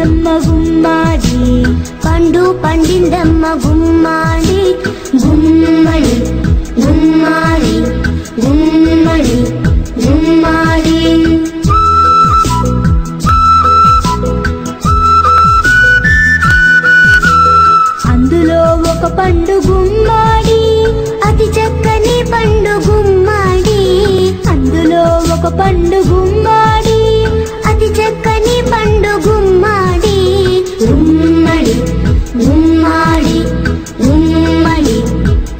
పండిందమ్మ గుమ్మాడి, పండు పండిందమ్మ గుమ్మాడి, గుమ్మడి గుమ్మాడి గుమ్మడి గుమ్మాడి. అందులో ఒక పండు గుమ్మాడి, అతి చక్కని పండు గుమ్మాడి. అందులో ఒక పండు గుమ్మాడి, అతి చక్కని పండు గుమ్మాడి. గుమ్మడి గుమ్మాడి గుమ్మడి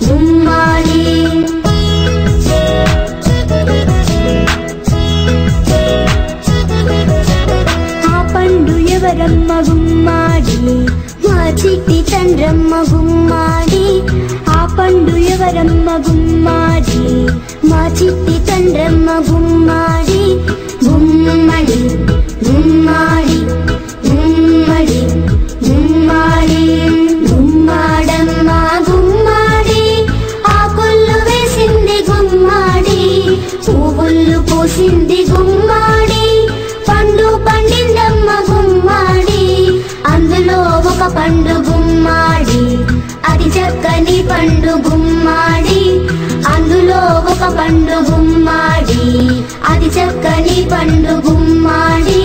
గుమ్మాడి. ఆ పండు ఎవరమ్మ గుమ్మాడి, మా చిట్టి చంద్రమ్మ గుమ్మాడి. ఆ పండు ఎవరమ్మ గుమ్మాడి, మా చిట్టి చంద్రమ్మ గుమ్మాడి. గుమ్మడి గుమ్మాడి గుమ్మడి గుమ్మాడి. గుమ్మాడమ్మ గుమ్మాడి, ఆకుళ్ళు వేసింది గుమ్మాడి, పువ్వుళ్ళు పూసింది గుమ్మాడి. పండు పండిందమ్మ గుమ్మాడి, అందులో ఒక పండు గుమ్మాడి, అతి చక్కని పండు గుమ్మాడి. అందులో ఒక పండు గుమ్మాడి, అతి చక్కని పండు గుమ్మాడి.